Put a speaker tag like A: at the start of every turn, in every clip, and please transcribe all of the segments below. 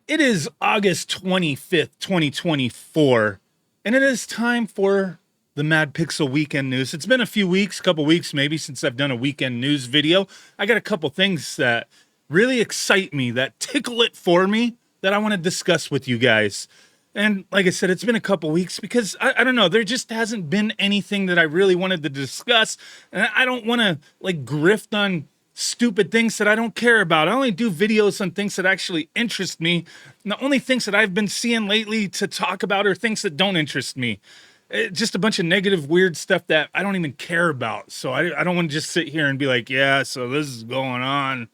A: It is August 25th, 2024, and it is time for the Madpixel weekend news. It's been a few weeks, couple weeks maybe, since I've done a weekend news video. I got a couple things that really excite me, that tickle it for me, that I want to discuss with you guys. And like I said, it's been a couple weeks because I don't know, there just hasn't been anything that I really wanted to discuss. And I don't want to like grift on stupid things that I don't care about. I only do videos on things that actually interest me. And the only things that I've been seeing lately to talk about are things that don't interest me. Just a bunch of negative, weird stuff that I don't even care about. So I don't want to just sit here and be like, yeah, so this is going on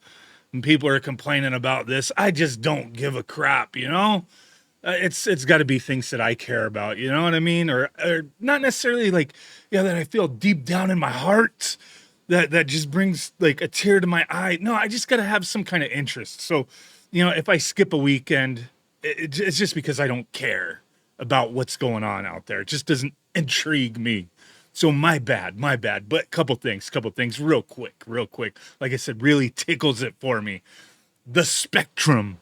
A: and people are complaining about this. I just don't give a crap, you know? It's got to be things that I care about, you know what I mean? Or not necessarily like, yeah, that I feel deep down in my heart that just brings like a tear to my eye. No, I just got to have some kind of interest. So, you know, if I skip a weekend, it's just because I don't care about what's going on out there. It just doesn't intrigue me. So my bad. But couple things real quick. Like I said, really tickles it for me. The spectrum.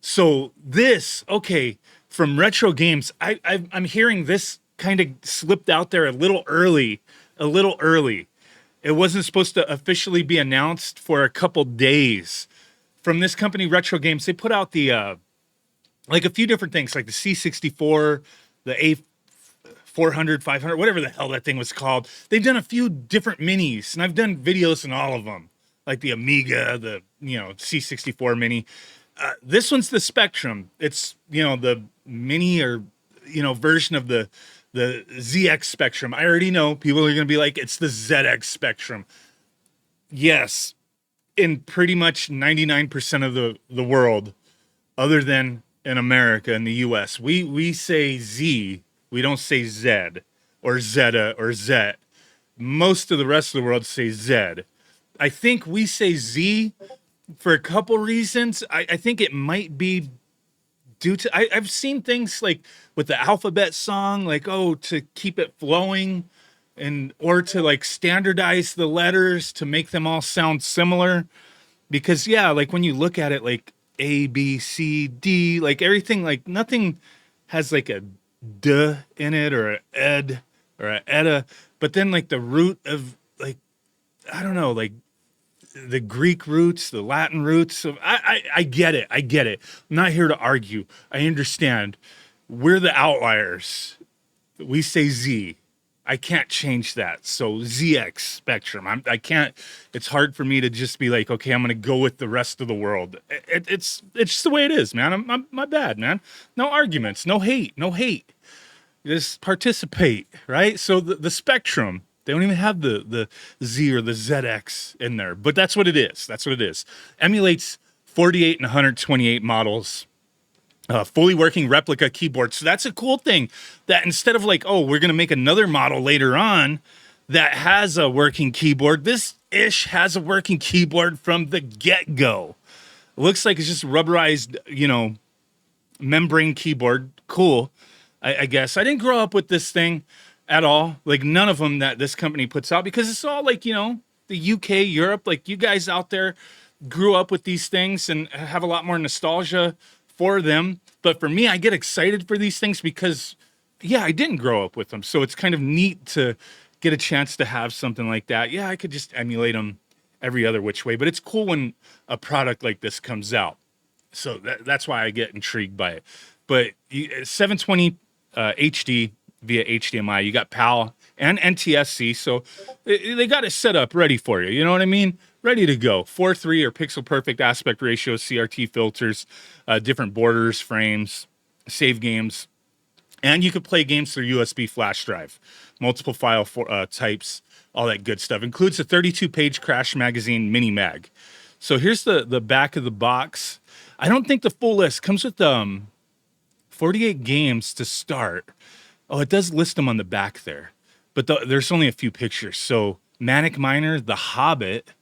A: So this, okay, from Retro Games, I'm hearing this kind of slipped out there a little early. It wasn't supposed to officially be announced for a couple days. From this company, Retro Games, they put out the, like a few different things, like the C64, the A400, 500, whatever the hell that thing was called. They've done a few different minis, and I've done videos on all of them, like the Amiga, the, C64 mini. This one's the Spectrum. It's, the mini or, version of the ZX Spectrum. I already know people are going to be like, it's the ZX Spectrum. Yes, in pretty much 99% of the world, other than in America and the US, we say Z, we don't say Z or Zeta or Z. Most of the rest of the world say Z. I think we say Z for a couple reasons. I think it might be due to, I've seen things like with the alphabet song, like, oh, to keep it flowing or to like standardize the letters to make them all sound similar. Because yeah, like when you look at it, like A, B, C, D, like everything, like nothing has like a D in it or a ed or a etta, but then like the root of like, I don't know, like the Greek roots, the Latin roots. I get it. I'm not here to argue. I understand. We're the outliers. We say Z. I can't change that. So ZX Spectrum. I can't. It's hard for me to just be like, okay, I'm going to go with the rest of the world. It's just the way it is, man. My bad, man. No arguments. No hate. Just participate, right? So the Spectrum. They don't even have the Z or the ZX in there, but that's what it is. Emulates 48 and 128 models, fully working replica keyboard. So that's a cool thing, that instead of like, oh, we're going to make another model later on that has a working keyboard, this ish has a working keyboard from the get-go. It looks like it's just rubberized, membrane keyboard. Cool, I guess. I didn't grow up with this thing at all, like none of them that this company puts out, because it's all like, the UK, Europe, like you guys out there grew up with these things and have a lot more nostalgia for them. But for me, I get excited for these things because, yeah, I didn't grow up with them. So it's kind of neat to get a chance to have something like that. Yeah, I could just emulate them every other which way, but it's cool when a product like this comes out. So that's why I get intrigued by it. But 720 HD, via HDMI, you got PAL and NTSC, so they got it set up ready for you. You know what I mean? Ready to go. 4:3 or pixel perfect aspect ratio, CRT filters, different borders, frames, save games, and you could play games through USB flash drive, multiple file types, all that good stuff. Includes a 32-page Crash Magazine mini mag. So here's the back of the box. I don't think the full list comes with 48 games to start. Oh, it does list them on the back there, but there's only a few pictures. So Manic Miner, The Hobbit,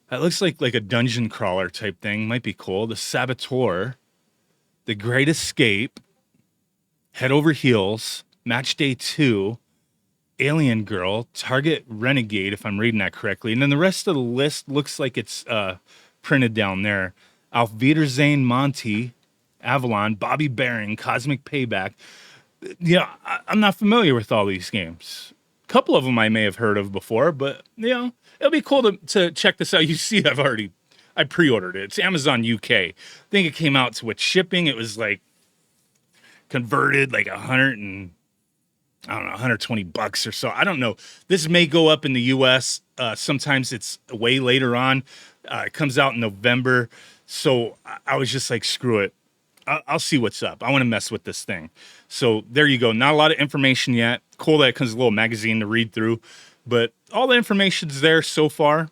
A: that looks like a dungeon crawler type thing. Might be cool. The Saboteur, The Great Escape, Head Over Heels, Match Day 2, Alien Girl, Target Renegade, if I'm reading that correctly. And then the rest of the list looks like it's printed down there. Auf Wiedersehen, Monty, Avalon, Bobby Bearing, Cosmic Payback. Yeah, I'm not familiar with all these games. A couple of them I may have heard of before, but it'll be cool to check this out. You see, I pre-ordered it. It's Amazon UK. I think it came out with shipping. It was like converted like 120 bucks or so. I don't know. This may go up in the US. Sometimes it's way later on. It comes out in November. So I was just like, screw it. I'll see what's up. I want to mess with this thing. So there you go. Not a lot of information yet. Cool that it comes with a little magazine to read through. But all the information's there so far.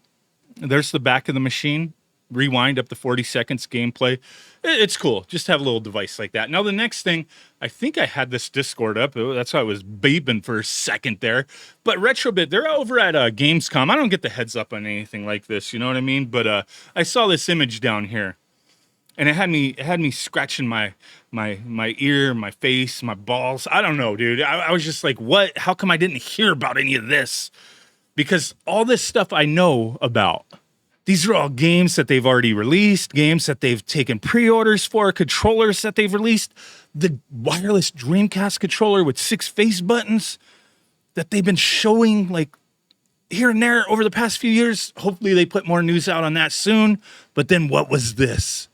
A: There's the back of the machine. Rewind up to 40 seconds gameplay. It's cool. Just have a little device like that. Now, the next thing, I think I had this Discord up. That's why I was beeping for a second there. But Retrobit, they're over at Gamescom. I don't get the heads up on anything like this. You know what I mean? But I saw this image down here. And it had me scratching my ear, my face, my balls. I don't know, dude. I was just like, what? How come I didn't hear about any of this? Because all this stuff I know about. These are all games that they've already released, games that they've taken pre-orders for, controllers that they've released, the wireless Dreamcast controller with 6 face buttons that they've been showing like here and there over the past few years. Hopefully they put more news out on that soon. But then what was this?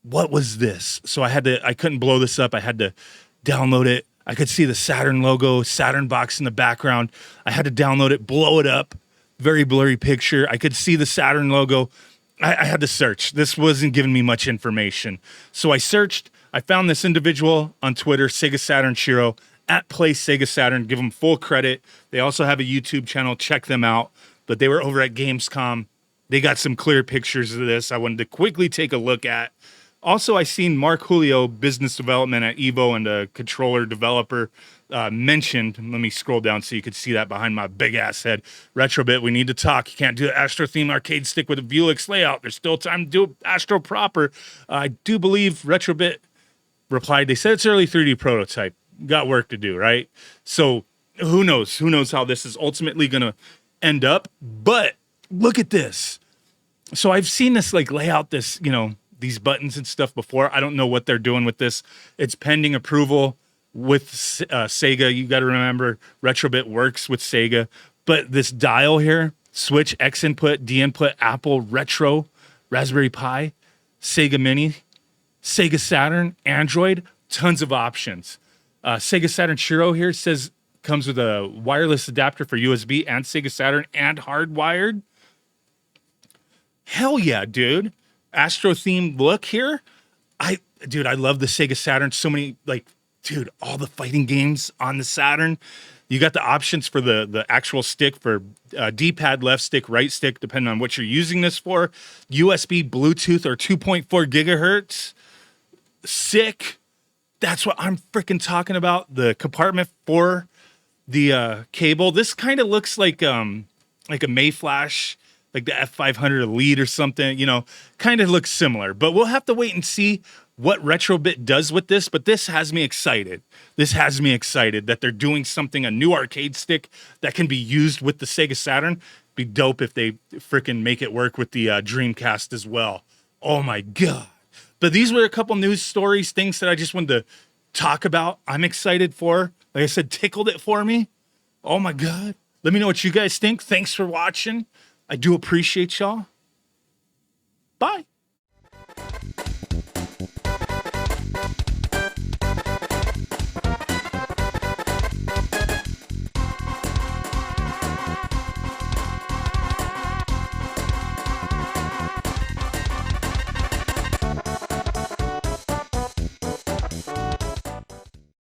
A: What was this? So I couldn't blow this up. I had to download it. I could see the Saturn logo, Saturn box in the background. I had to download it, blow it up. Very blurry picture. I could see the Saturn logo. I had to search. This wasn't giving me much information. So I searched. I found this individual on Twitter, SEGA Saturn Shiro, at Play SEGA Saturn. Give them full credit. They also have a YouTube channel. Check them out. But they were over at Gamescom. They got some clear pictures of this I wanted to quickly take a look at. Also, I seen Mark Julio, business development at Evo and a controller developer, mentioned. Let me scroll down so you could see that behind my big ass head. Retrobit, we need to talk. You can't do the Astro theme arcade stick with a Vuelix layout. There's still time to do it Astro proper. I do believe Retrobit replied. They said it's early 3D prototype. Got work to do, right? So who knows? Who knows how this is ultimately going to end up? But look at this. So I've seen this like lay out this, these buttons and stuff before. I don't know what they're doing with this. It's pending approval with Sega. You got to remember, Retrobit works with Sega. But this dial here, Switch, X input, D input, Apple, Retro, Raspberry Pi, Sega Mini, Sega Saturn, Android, tons of options. Sega Saturn Shiro here says comes with a wireless adapter for USB and Sega Saturn and hardwired. Hell yeah, dude. Astro themed look here. I love the Sega Saturn. So many, all the fighting games on the Saturn. You got the options for the actual stick for D-pad, left stick, right stick, depending on what you're using this for. USB, Bluetooth, or 2.4 gigahertz. Sick. That's what I'm freaking talking about. The compartment for the cable. This kind of looks like a Mayflash, like the F500 Elite or something, kind of looks similar. But we'll have to wait and see what Retrobit does with this. But this has me excited. This has me excited that they're doing something, a new arcade stick that can be used with the Sega Saturn. Be dope if they freaking make it work with the Dreamcast as well. Oh my God. But these were a couple news stories, things that I just wanted to talk about. I'm excited for. Like I said, tickled it for me. Oh my God. Let me know what you guys think. Thanks for watching. I do appreciate y'all. Bye.